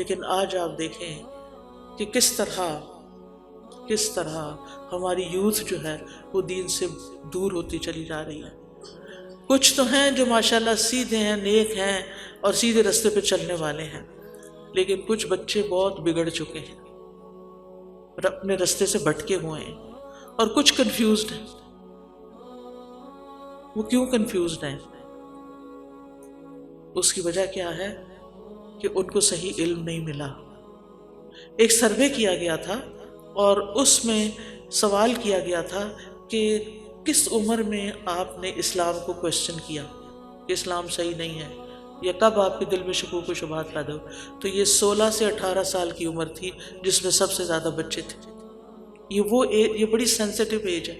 لیکن آج آپ دیکھیں کہ کس طرح ہماری یوتھ جو ہے وہ دین سے دور ہوتی چلی جا رہی ہے. کچھ تو ہیں جو ماشاءاللہ سیدھے ہیں، نیک ہیں اور سیدھے رستے پہ چلنے والے ہیں، لیکن کچھ بچے بہت بگڑ چکے ہیں اور اپنے رستے سے بھٹکے ہوئے ہیں، اور کچھ کنفیوزڈ ہیں. وہ کیوں کنفیوزڈ ہیں؟ اس کی وجہ کیا ہے کہ ان کو صحیح علم نہیں ملا. ایک سروے کیا گیا تھا اور اس میں سوال کیا گیا تھا کہ کس عمر میں آپ نے اسلام کو کوشچن کیا کہ اسلام صحیح نہیں ہے، یا کب آپ کے دل میں شکوک و شبہات پیدا ہو؟ تو یہ 16 سے 18 سال کی عمر تھی جس میں سب سے زیادہ بچے تھے. یہ بڑی سینسیٹیو ایج ہے.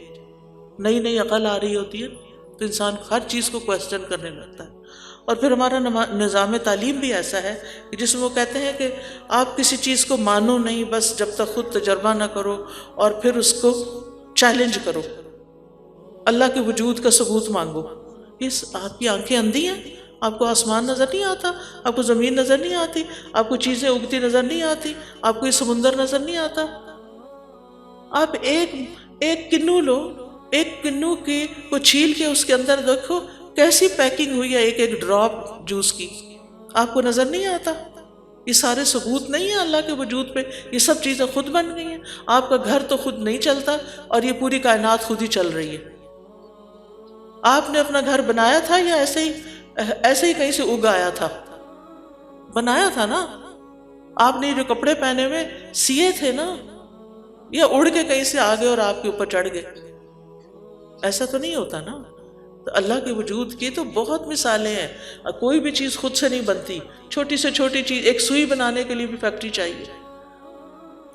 نئی نئی عقل آ رہی ہوتی ہے تو انسان ہر چیز کو کوشچن کرنے لگتا ہے. اور پھر ہمارا نظام تعلیم بھی ایسا ہے کہ جس میں وہ کہتے ہیں کہ آپ کسی چیز کو مانو نہیں بس جب تک خود تجربہ نہ کرو اور پھر اس کو چیلنج کرو، اللہ کے وجود کا ثبوت مانگو. آپ کی آنکھیں اندھی ہیں؟ آپ کو آسمان نظر نہیں آتا؟ آپ کو زمین نظر نہیں آتی؟ آپ کو چیزیں اگتی نظر نہیں آتی؟ آپ کو یہ سمندر نظر نہیں آتا؟ آپ ایک کنو لو، ایک کنو کی کو چھیل کے اس کے اندر دیکھو کیسی پیکنگ ہوئی ہے ایک ایک ڈراپ جوس کی، آپ کو نظر نہیں آتا؟ یہ سارے ثبوت نہیں ہیں اللہ کے وجود پہ؟ یہ سب چیزیں خود بن گئی ہیں. آپ کا گھر تو خود نہیں چلتا اور یہ پوری کائنات خود ہی چل رہی ہے. آپ نے اپنا گھر بنایا تھا یا ایسے ہی کہیں سے اگ آیا تھا؟ بنایا تھا نا. آپ نے جو کپڑے پہنے ہوئے سیے تھے نا، یا اڑ کے کہیں سے آ گئے اور آپ کے اوپر چڑھ گئے؟ ایسا تو نہیں ہوتا نا. تو اللہ کے وجود کی تو بہت مثالیں ہیں. کوئی بھی چیز خود سے نہیں بنتی. چھوٹی سے چھوٹی چیز، ایک سوئی بنانے کے لیے بھی فیکٹری چاہیے.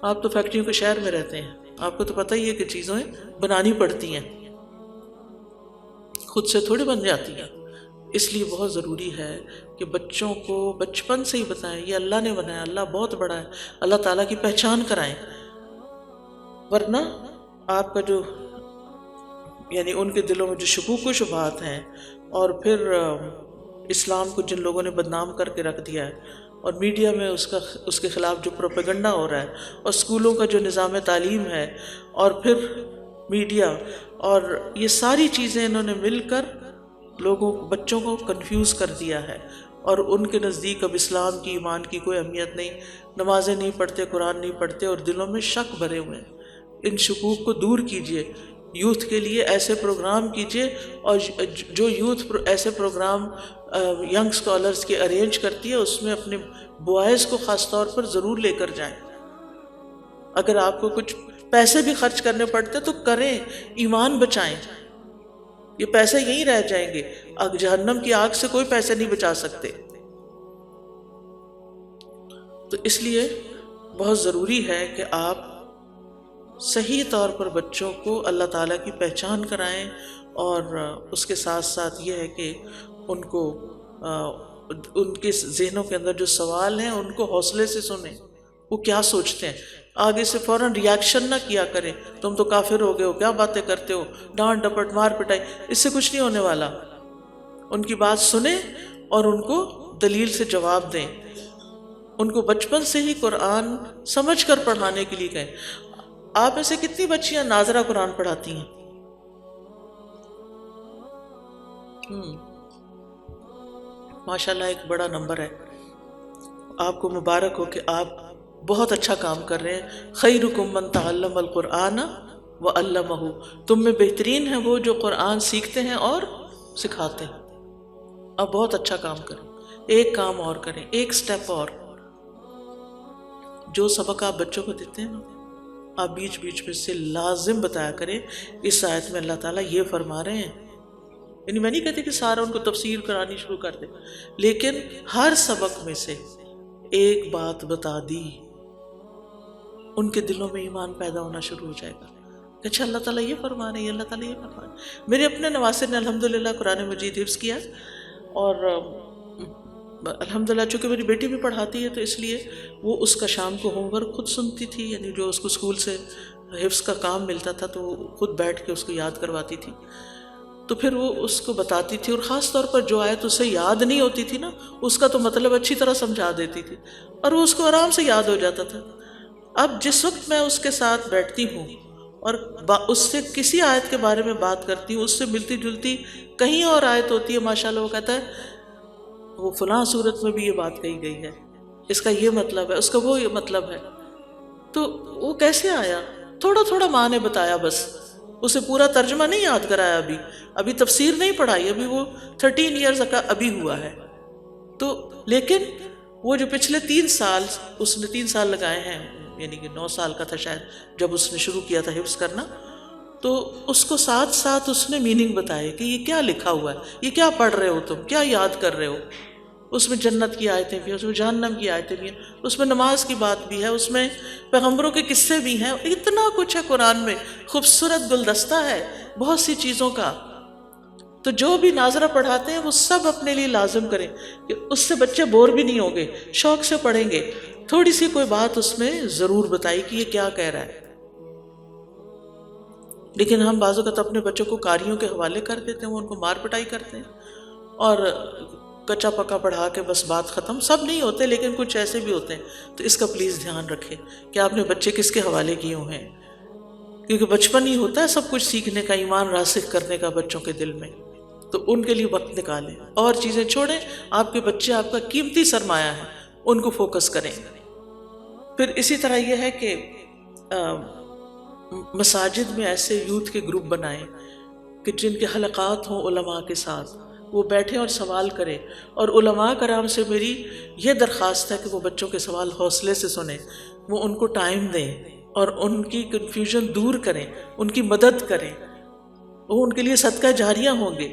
آپ تو فیکٹریوں کے شہر میں رہتے ہیں، آپ کو تو پتہ ہی ہے کہ چیزیں بنانی پڑتی ہیں، خود سے تھوڑی بن جاتی ہیں. اس لیے بہت ضروری ہے کہ بچوں کو بچپن سے ہی بتائیں یہ اللہ نے بنایا، اللہ بہت بڑا ہے، اللہ تعالیٰ کی پہچان کرائیں. ورنہ آپ کا جو یعنی ان کے دلوں میں جو شکوک و شبہات ہیں، اور پھر اسلام کو جن لوگوں نے بدنام کر کے رکھ دیا ہے، اور میڈیا میں اس کے خلاف جو پروپیگنڈا ہو رہا ہے، اور اسکولوں کا جو نظام تعلیم ہے، اور پھر میڈیا، اور یہ ساری چیزیں انہوں نے مل کر بچوں کو کنفیوز کر دیا ہے. اور ان کے نزدیک اب اسلام کی، ایمان کی کوئی اہمیت نہیں، نمازیں نہیں پڑھتے، قرآن نہیں پڑھتے، اور دلوں میں شک بھرے ہوئے ہیں. ان شکوک کو دور کیجئے. یوتھ کے لیے ایسے پروگرام کیجئے، اور جو یوتھ ایسے پروگرام ینگ اسکالرز کے ارینج کرتی ہے اس میں اپنے بوائز کو خاص طور پر ضرور لے کر جائیں. اگر آپ کو کچھ پیسے بھی خرچ کرنے پڑتے تو کریں، ایمان بچائیں. یہ پیسے یہیں رہ جائیں گے، جہنم کی آگ سے کوئی پیسے نہیں بچا سکتے. تو اس لیے بہت ضروری ہے کہ آپ صحیح طور پر بچوں کو اللہ تعالیٰ کی پہچان کرائیں، اور اس کے ساتھ ساتھ یہ ہے کہ ان کو ان کے ذہنوں کے اندر جو سوال ہیں ان کو حوصلے سے سنیں، وہ کیا سوچتے ہیں. آگے سے فوراً ریاکشن نہ کیا کریں، تم تو کافر ہو گئے ہو، کیا باتیں کرتے ہو، ڈانٹ ڈپٹ مار پٹائی، اس سے کچھ نہیں ہونے والا. ان کی بات سنیں اور ان کو دلیل سے جواب دیں. ان کو بچپن سے ہی قرآن سمجھ کر پڑھانے کے لیے کہیں. آپ میں سے کتنی بچیاں ناظرہ قرآن پڑھاتی ہیں؟ ماشاءاللہ ایک بڑا نمبر ہے. آپ کو مبارک ہو کہ آپ بہت اچھا کام کر رہے ہیں. خیرکم من تعلم القرآن وعلمہ، تم میں بہترین ہیں وہ جو قرآن سیکھتے ہیں اور سکھاتے ہیں. آپ بہت اچھا کام کریں. ایک کام اور کریں، ایک سٹیپ اور. جو سبق آپ بچوں کو دیتے ہیں آپ بیچ بیچ میں سے لازم بتایا کریں اس آیت میں اللہ تعالیٰ یہ فرما رہے ہیں. یعنی میں نہیں کہتی کہ سارا ان کو تفسیر کرانی شروع کر دیں، لیکن ہر سبق میں سے ایک بات بتا دی، ان کے دلوں میں ایمان پیدا ہونا شروع ہو جائے گا کہ اچھا اللہ تعالیٰ یہ فرما رہے ہیں، اللہ تعالیٰ یہ فرما رہے ہیں. میرے اپنے نواسے نے الحمدللہ قرآن مجید حفظ کیا، اور الحمدللہ چونکہ میری بیٹی بھی پڑھاتی ہے تو اس لیے وہ اس کا شام کو ہوم ورک خود سنتی تھی، یعنی جو اس کو اسکول سے حفظ کا کام ملتا تھا تو وہ خود بیٹھ کے اس کو یاد کرواتی تھی. تو پھر وہ اس کو بتاتی تھی، اور خاص طور پر جو آیت اسے یاد نہیں ہوتی تھی نا، اس کا تو مطلب اچھی طرح سمجھا دیتی تھی، اور وہ اس کو آرام سے یاد ہو جاتا تھا۔ اب جس وقت میں اس کے ساتھ بیٹھتی ہوں اور اس سے کسی آیت کے بارے میں بات کرتی ہوں، اس سے ملتی جلتی کہیں اور آیت ہوتی ہے، ماشاءاللہ وہ کہتا ہے وہ فلاں صورت میں بھی یہ بات کہی گئی ہے، اس کا یہ مطلب ہے، اس کا وہ یہ مطلب ہے۔ تو وہ کیسے آیا؟ تھوڑا تھوڑا ماں نے بتایا، بس اسے پورا ترجمہ نہیں یاد کرایا، ابھی تفسیر نہیں پڑھائی، ابھی وہ 13 ایئرز کا ابھی ہوا ہے۔ تو لیکن وہ جو پچھلے 3 سال اس نے 3 سال لگائے ہیں، یعنی کہ 9 سال کا تھا شاید جب اس نے شروع کیا تھا حفظ کرنا، تو اس کو ساتھ ساتھ اس نے میننگ بتائے کہ یہ کیا لکھا ہوا ہے، یہ کیا پڑھ رہے ہو تم، کیا یاد کر رہے ہو۔ اس میں جنت کی آیتیں بھی ہیں، اس میں جہنم کی آیتیں بھی ہیں، اس میں نماز کی بات بھی ہے، اس میں پیغمبروں کے قصے بھی ہیں، اتنا کچھ ہے قرآن میں، خوبصورت گلدستہ ہے بہت سی چیزوں کا۔ تو جو بھی ناظرہ پڑھاتے ہیں وہ سب اپنے لیے لازم کریں کہ اس سے بچے بور بھی نہیں ہوں گے، شوق سے پڑھیں گے، تھوڑی سی کوئی بات اس میں ضرور بتائی کہ یہ کیا کہہ رہا ہے۔ لیکن ہم بعض اوقات اپنے بچوں کو قاریوں کے حوالے کر دیتے ہیں، وہ ان کو مار پٹائی کرتے ہیں اور کچا پکا پڑھا کے بس بات ختم۔ سب نہیں ہوتے لیکن کچھ ایسے بھی ہوتے ہیں، تو اس کا پلیز دھیان رکھیں کہ آپ نے بچے کس کے حوالے کیے ہوئے ہیں، کیونکہ بچپن ہی ہوتا ہے سب کچھ سیکھنے کا، ایمان راسخ کرنے کا بچوں کے دل میں، تو ان کے لیے وقت نکالیں، اور چیزیں چھوڑیں۔ آپ کے بچے آپ کا قیمتی سرمایہ ہے، ان کو فوکس کریں۔ پھر اسی طرح یہ ہے کہ مساجد میں ایسے یوتھ کے گروپ بنائیں کہ جن کے حلقات ہوں علماء کے ساتھ، وہ بیٹھیں اور سوال کریں، اور علماء کرام سے میری یہ درخواست ہے کہ وہ بچوں کے سوال حوصلے سے سنیں، وہ ان کو ٹائم دیں اور ان کی کنفیوژن دور کریں، ان کی مدد کریں، وہ ان کے لیے صدقہ جاریہ ہوں گے۔